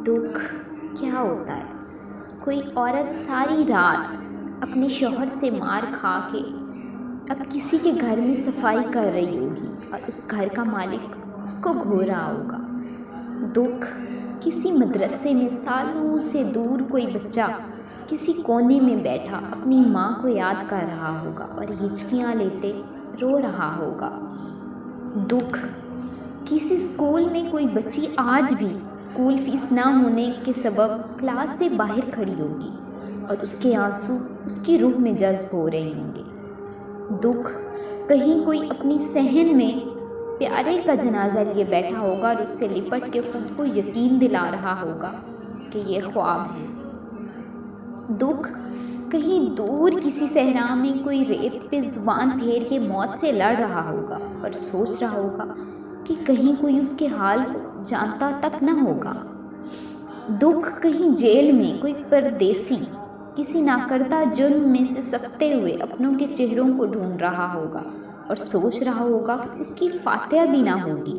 دکھ کیا ہوتا ہے؟ کوئی عورت ساری رات اپنے شوہر سے مار کھا کے اب کسی کے گھر میں صفائی کر رہی ہوگی اور اس گھر کا مالک اس کو گھو رہا ہوگا۔ دکھ کسی مدرسے میں سالوں سے دور کوئی بچہ کسی کونے میں بیٹھا اپنی ماں کو یاد کر رہا ہوگا اور ہچکیاں لیتے رو رہا ہوگا۔ دکھ کسی اسکول میں کوئی بچی آج بھی اسکول فیس نہ ہونے کے سبب کلاس سے باہر کھڑی ہوگی اور اس کے آنسو اس کی روح میں جذب ہو رہے ہوں گے۔ دکھ کہیں کوئی اپنی صحن میں پیارے کا جنازہ لیے بیٹھا ہوگا اور اس سے لپٹ کے خود کو یقین دلا رہا ہوگا کہ یہ خواب ہے۔ دکھ کہیں دور کسی صحرا میں کوئی ریت پہ زبان پھیر کے موت سے لڑ رہا ہوگا اور سوچ رہا ہوگا کہ کہیں کوئی اس کے حال کو جانتا تک نہ ہوگا۔ دکھ کہیں جیل میں کوئی پردیسی کسی ناکردہ جرم میں سے سکتے ہوئے اپنوں کے چہروں کو ڈھونڈ رہا ہوگا اور سوچ رہا ہوگا کہ اس کی فاتحہ بھی نہ ہوگی۔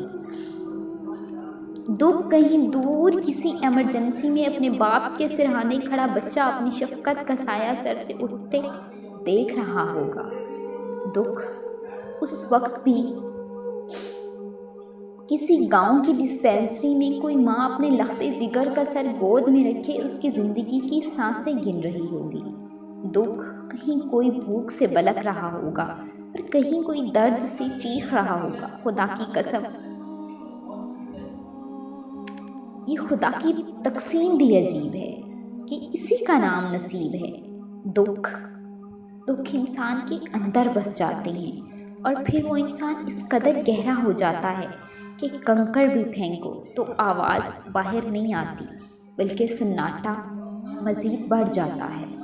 دکھ کہیں دور کسی ایمرجنسی میں اپنے باپ کے سرہانے کھڑا بچہ اپنی شفقت کا سایہ سر سے اٹھتے دیکھ رہا ہوگا۔ دکھ اس وقت بھی کسی گاؤں کی ڈسپینسری میں کوئی ماں اپنے لختے جگر کا سر گود میں رکھے اس کی زندگی کی سانسیں گن رہی ہوگی۔ دکھ کہیں کوئی بھوک سے بلک رہا ہوگا اور کہیں کوئی درد سے چیخ رہا ہوگا۔ خدا کی قسم، یہ خدا کی تقسیم بھی عجیب ہے کہ اسی کا نام نصیب ہے۔ دکھ انسان کے اندر بس جاتے ہیں اور پھر وہ انسان اس قدر گہرا ہو جاتا ہے کہ کنکر بھی پھینکو تو آواز باہر نہیں آتی بلکہ سناٹا مزید بڑھ جاتا ہے۔